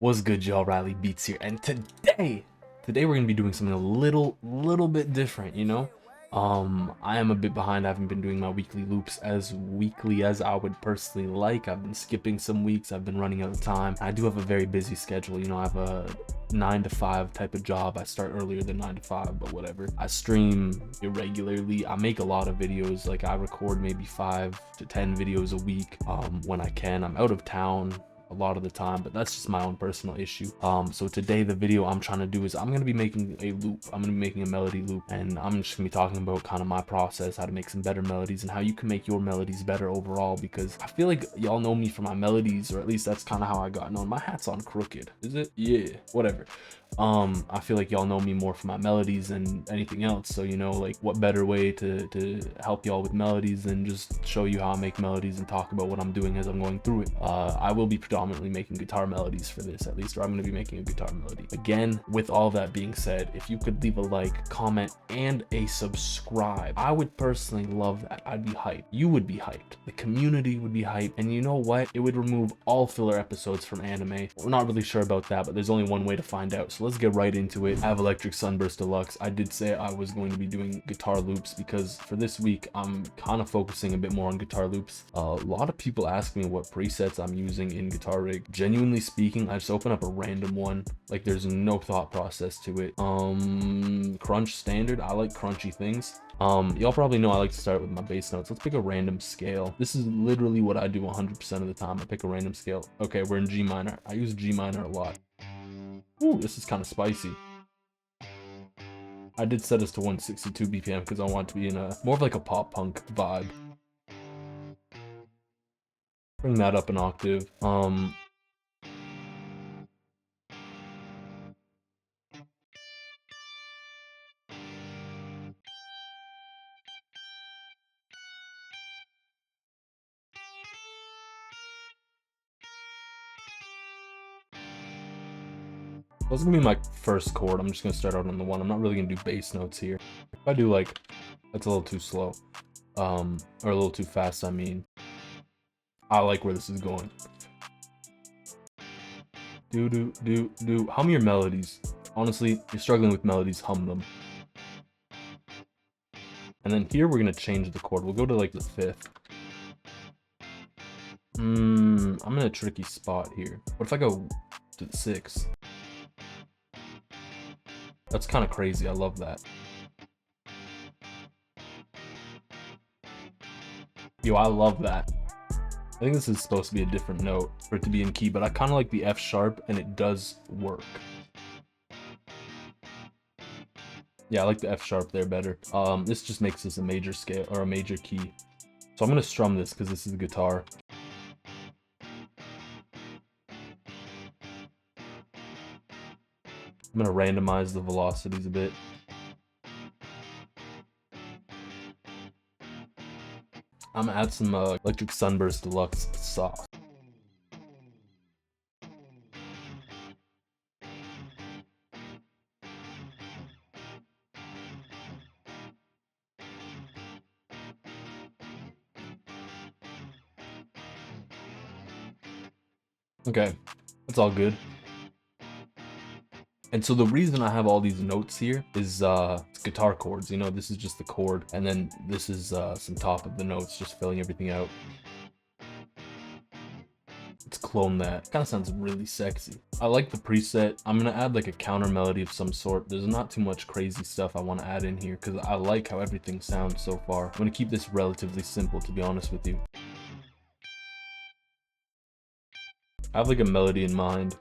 What's good, y'all? Riley Beats here, and today we're gonna be doing something a little bit different, you know. I am a bit behind. I haven't been doing my weekly loops as weekly as I would personally like. I've been skipping some weeks. I've been running out of time. I do have a very busy schedule. You know, I have a 9 to 5 type of job. I start earlier than 9 to 5, but whatever. I stream irregularly. I make a lot of videos. Like, I record maybe 5 to 10 videos a week when I can. I'm out of town a lot of the time, but that's just my own personal issue. So today the video I'm trying to do is I'm gonna be making a loop. I'm gonna be making a melody loop, and I'm just gonna be talking about kind of my process, how to make some better melodies, and how you can make your melodies better overall. Because I feel like y'all know me for my melodies, or at least that's kind of how I got known. My hat's on crooked, is it? Yeah, whatever. I feel like y'all know me more for my melodies than anything else. So, you know, like, what better way to help y'all with melodies than just show you how I make melodies and talk about what I'm doing as I'm going through it. I will be predominantly making guitar melodies for this, at least, or I'm going to be making a guitar melody. Again, with all that being said, if you could leave a like, comment, and a subscribe, I would personally love that. I'd be hyped. You would be hyped. The community would be hyped. And you know what? It would remove all filler episodes from anime. We're not really sure about that, but there's only one way to find out. So let's get right into it. I have Electric Sunburst Deluxe. I did say I was going to be doing guitar loops because for this week, I'm kind of focusing a bit more on guitar loops. A lot of people ask me what presets I'm using in Guitar Rig. Genuinely speaking, I just open up a random one. Like, there's no thought process to it. Crunch standard. I like crunchy things. Y'all probably know I like to start with my bass notes. Let's pick a random scale. This is literally what I do 100% of the time. I pick a random scale. Okay, we're in G minor. I use G minor a lot. Ooh, this is kind of spicy. I did set this to 162 BPM because I want to be in a more of like a pop punk vibe. Bring that up an octave. That's gonna be my first chord. I'm just gonna start out on the one. I'm not really gonna do bass notes here. If I do, like, that's a little too slow, or a little too fast, I mean. I like where this is going. Hum your melodies. Honestly, you're struggling with melodies, hum them. And then here we're gonna change the chord. We'll go to like the 5th. I'm in a tricky spot here. What if I go to the 6th? That's kind of crazy. I love that. Yo, I love that. I think this is supposed to be a different note for it to be in key, but I kind of like the F sharp, and it does work. Yeah, I like the F sharp there better. This just makes this a major scale, or a major key. So I'm gonna strum this because this is a guitar. I'm gonna randomize the velocities a bit. I'm gonna add some Electric Sunburst Deluxe sauce. Okay, that's all good. And so the reason I have all these notes here is it's guitar chords. You know, this is just the chord, and then this is some top of the notes, just filling everything out. Let's clone that. Kind of sounds really sexy. I like the preset. I'm gonna add like a counter melody of some sort. There's not too much crazy stuff I want to add in here because I like how everything sounds so far. I'm gonna keep this relatively simple, to be honest with you. I have like a melody in mind.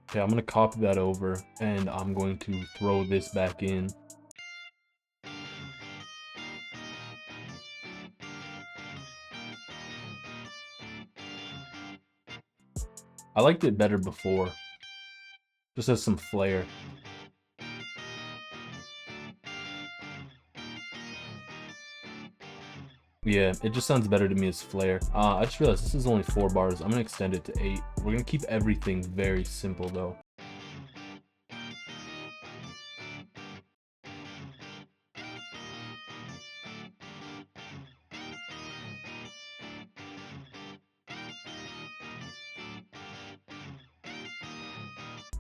Okay, I'm gonna copy that over, and I'm going to throw this back in. I liked it better before. Just has some flair. Yeah, it just sounds better to me as flair. I just realized this is only 4 bars. I'm gonna extend it to 8. We're gonna keep everything very simple though.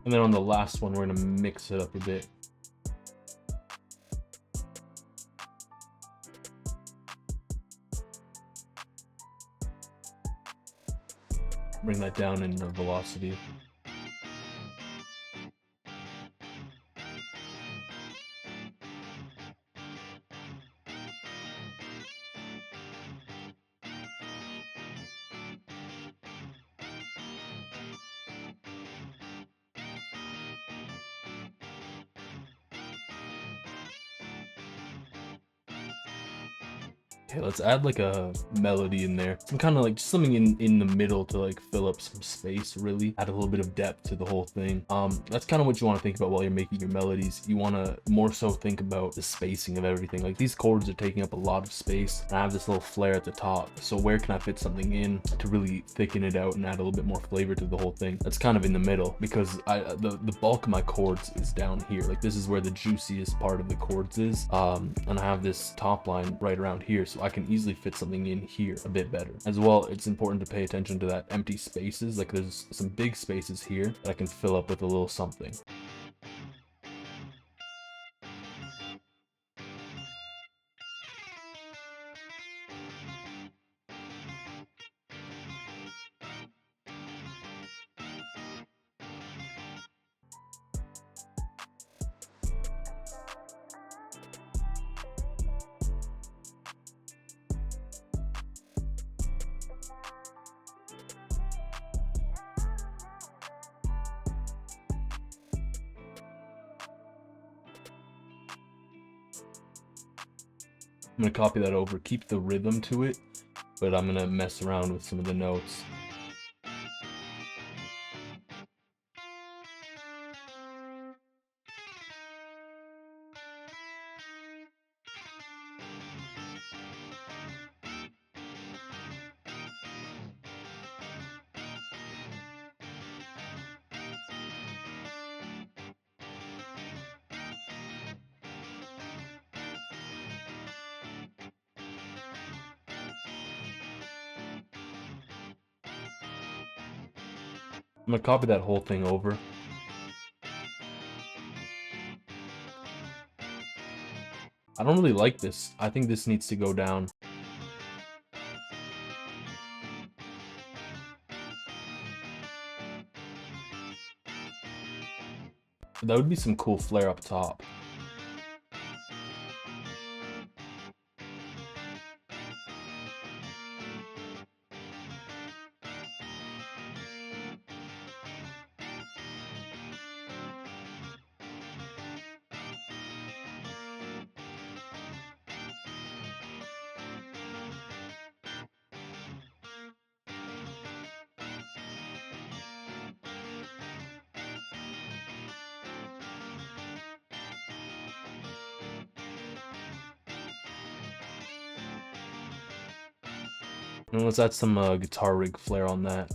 And then on the last one, we're gonna mix it up a bit. Bring that down in velocity. Okay, let's add like a melody in there. Some kind of like just something in the middle to like fill up some space, really add a little bit of depth to the whole thing. That's kind of what you want to think about while you're making your melodies. You want to more so think about the spacing of everything. Like these chords are taking up a lot of space, and I have this little flare at the top. So where can I fit something in to really thicken it out and add a little bit more flavor to the whole thing? That's kind of in the middle, because the bulk of my chords is down here. Like this is where the juiciest part of the chords is. And I have this top line right around here, so I can easily fit something in here a bit better. As well, it's important to pay attention to that empty spaces. Like there's some big spaces here that I can fill up with a little something. I'm gonna copy that over, keep the rhythm to it, but I'm gonna mess around with some of the notes. I'm gonna copy that whole thing over. I don't really like this. I think this needs to go down. That would be some cool flair up top. And let's add some guitar rig flair on that.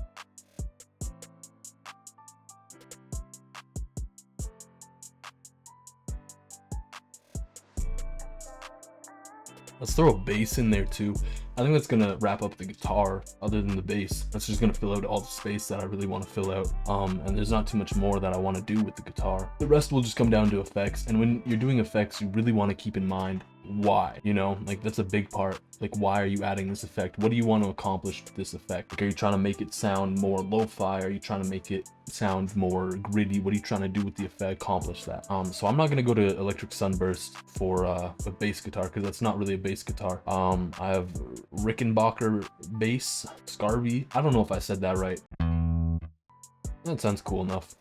Let's throw a bass in there too. I think that's gonna wrap up the guitar. Other than the bass, that's just gonna fill out all the space that I really want to fill out. And there's not too much more that I want to do with the guitar. The rest will just come down to effects. And when you're doing effects, you really want to keep in mind why, you know, like that's a big part. Like, why are you adding this effect? What do you want to accomplish with this effect? Like, are you trying to make it sound more lo-fi? Are you trying to make it sound more gritty? What are you trying to do with the effect? Accomplish that. So I'm not gonna go to electric sunburst for a bass guitar, because that's not really a bass guitar. I have Rickenbacker bass, Scarvy. I don't know if I said that right. That sounds cool enough.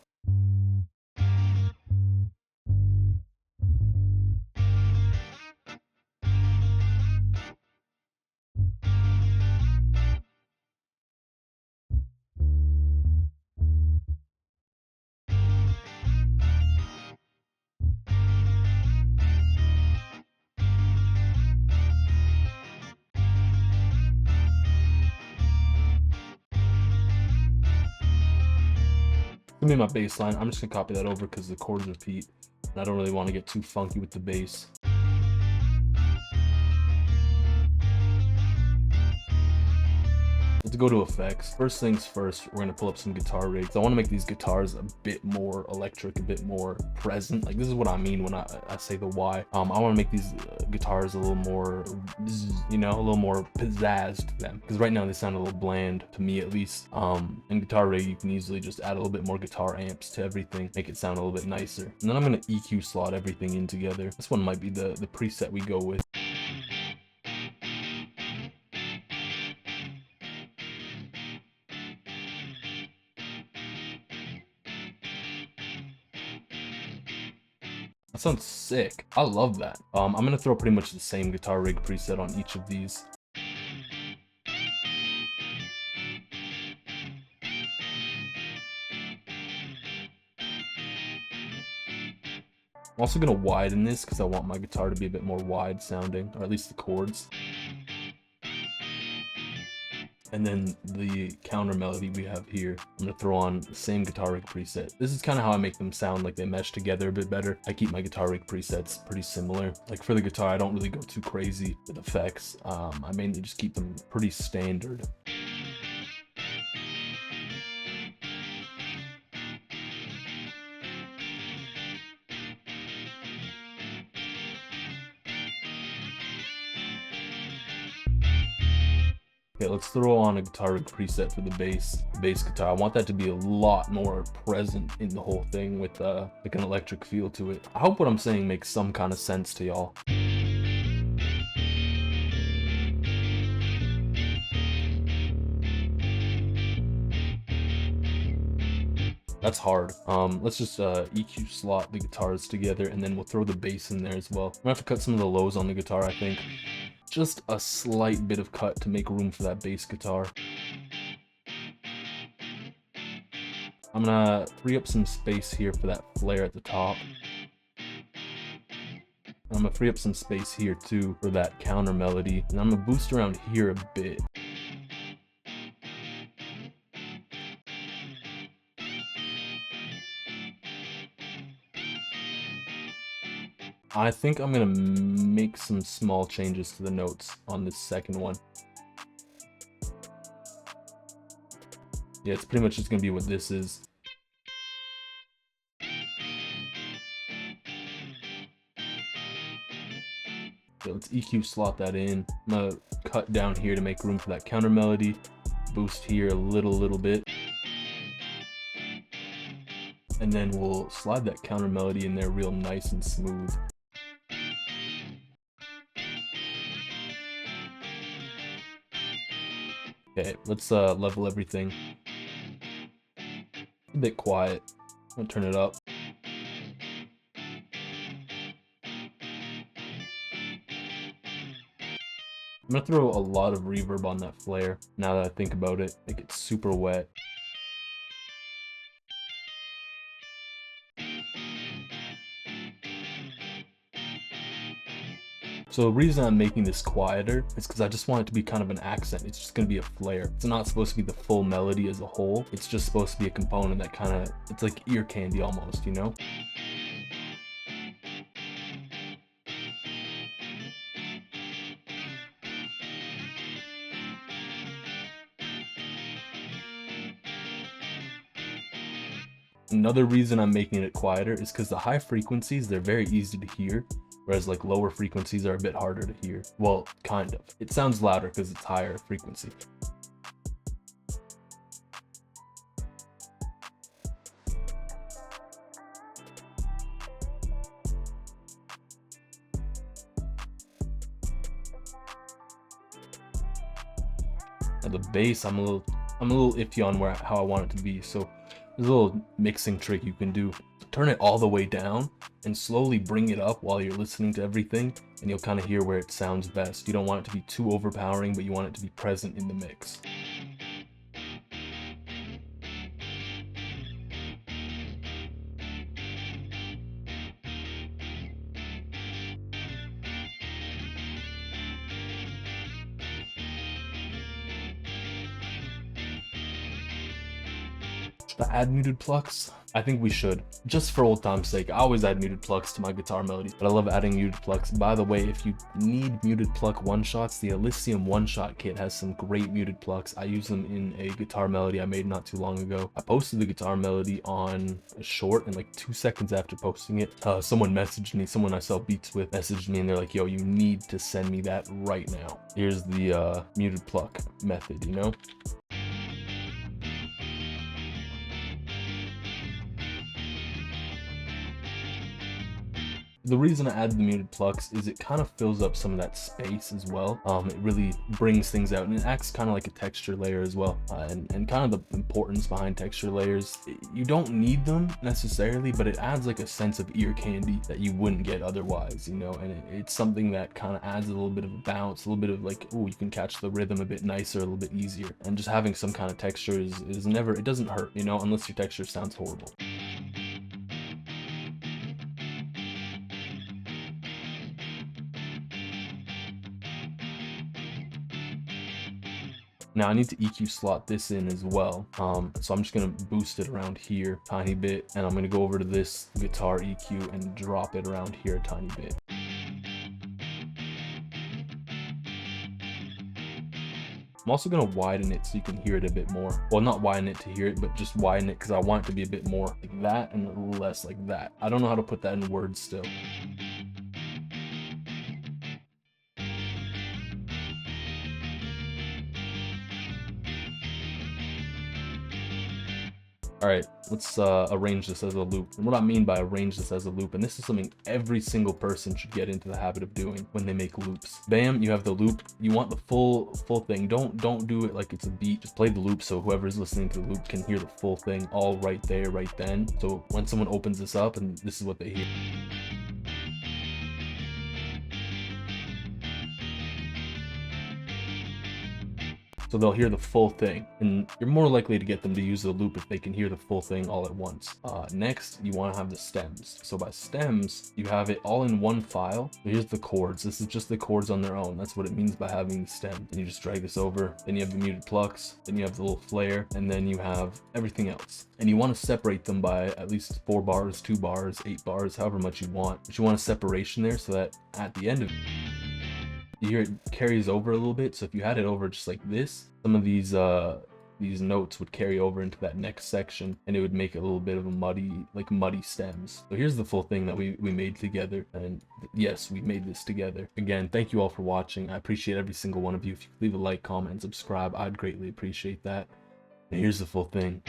Gonna be my bass line. I'm just gonna copy that over because the chords repeat, and I don't really want to get too funky with the bass. Let's go to effects. First things first, we're gonna pull up some guitar rigs. I want to make these guitars a bit more electric, a bit more present. Like, this is what I mean when I say the why. I want to make these guitars a little more, you know, a little more pizzazz to them, because right now they sound a little bland to me, at least. In guitar rig, you can easily just add a little bit more guitar amps to everything, make it sound a little bit nicer. And then I'm gonna EQ slot everything in together. This one might be the preset we go with. That sounds sick. I love that. I'm gonna throw pretty much the same guitar rig preset on each of these. I'm also gonna widen this because I want my guitar to be a bit more wide sounding, or at least the chords. And then the counter melody we have here, I'm gonna throw on the same guitar rig preset. This is kind of how I make them sound like they mesh together a bit better. I keep my guitar rig presets pretty similar. Like, for the guitar, I don't really go too crazy with effects. I mainly just keep them pretty standard. Okay, let's throw on a guitar rig preset for the bass guitar. I want that to be a lot more present in the whole thing with like an electric feel to it. I hope what I'm saying makes some kind of sense to y'all. That's hard. Let's just EQ slot the guitars together, and then we'll throw the bass in there as well. I'm gonna have to cut some of the lows on the guitar, I think. Just a slight bit of cut to make room for that bass guitar. I'm gonna free up some space here for that flair at the top. I'm gonna free up some space here too for that counter melody, and I'm gonna boost around here a bit. I think I'm gonna make some small changes to the notes on this second one. Yeah, it's pretty much just gonna be what this is. So let's EQ slot that in. I'm gonna cut down here to make room for that counter melody. Boost here a little bit. And then we'll slide that counter melody in there real nice and smooth. Okay, let's level everything. A bit quiet. I'm gonna turn it up. I'm gonna throw a lot of reverb on that flair now that I think about it. Make it super wet. So the reason I'm making this quieter is because I just want it to be kind of an accent. It's just going to be a flair. It's not supposed to be the full melody as a whole. It's just supposed to be a component that kind of, it's like ear candy almost, you know? Another reason I'm making it quieter is because the high frequencies, they're very easy to hear. Whereas like lower frequencies are a bit harder to hear. Well, kind of. It sounds louder because it's higher frequency. Now the bass, I'm a little iffy on how I want it to be. So there's a little mixing trick you can do. Turn it all the way down and slowly bring it up while you're listening to everything, and you'll kind of hear where it sounds best. You don't want it to be too overpowering, but you want it to be present in the mix. Should I add muted plucks? I think we should, just for old time's sake. I always add muted plucks to my guitar melodies, but I love adding muted plucks. By the way, if you need muted pluck one-shots, the Elysium one-shot kit has some great muted plucks. I use them in a guitar melody I made not too long ago. I posted the guitar melody on a short, and like 2 seconds after posting it, someone messaged me, someone I sell beats with messaged me, and they're like, yo, you need to send me that right now. Here's the muted pluck method, you know? The reason I add the muted plucks is it kind of fills up some of that space as well. It really brings things out, and it acts kind of like a texture layer as well. And kind of the importance behind texture layers, you don't need them necessarily, but it adds like a sense of ear candy that you wouldn't get otherwise, you know. And it's something that kind of adds a little bit of a bounce, a little bit of like, oh, you can catch the rhythm a bit nicer, a little bit easier. And just having some kind of texture is never, it doesn't hurt, you know, unless your texture sounds horrible. Now I need to EQ slot this in as well. So I'm just gonna boost it around here a tiny bit, and I'm gonna go over to this guitar EQ and drop it around here a tiny bit. I'm also gonna widen it so you can hear it a bit more. Well, not widen it to hear it, but just widen it because I want it to be a bit more like that and a little less like that. I don't know how to put that in words still. All right, let's arrange this as a loop. And what I mean by arrange this as a loop, and this is something every single person should get into the habit of doing when they make loops. Bam, you have the loop. You want the full thing. Don't do it like it's a beat. Just play the loop so whoever's listening to the loop can hear the full thing all right there, right then. So when someone opens this up, and this is what they hear. So they'll hear the full thing, and you're more likely to get them to use the loop if they can hear the full thing all at once. Next, you want to have the stems. So by stems, you have it all in one file. So here's the chords. This is just the chords on their own. That's what it means by having the stem. And you just drag this over. Then you have the muted plucks. Then you have the little flair, and then you have everything else. And you want to separate them by at least 4 bars, 2 bars, 8 bars, however much you want. But you want a separation there so that at the end of it, you hear it carries over a little bit. So if you had it over just like this, some of these notes would carry over into that next section, and it would make a little bit of a muddy stems. So here's the full thing that we made together, and yes, we made this together. Again, thank you all for watching. I appreciate every single one of you. If you could leave a like, comment, and subscribe, I'd greatly appreciate that. And here's the full thing.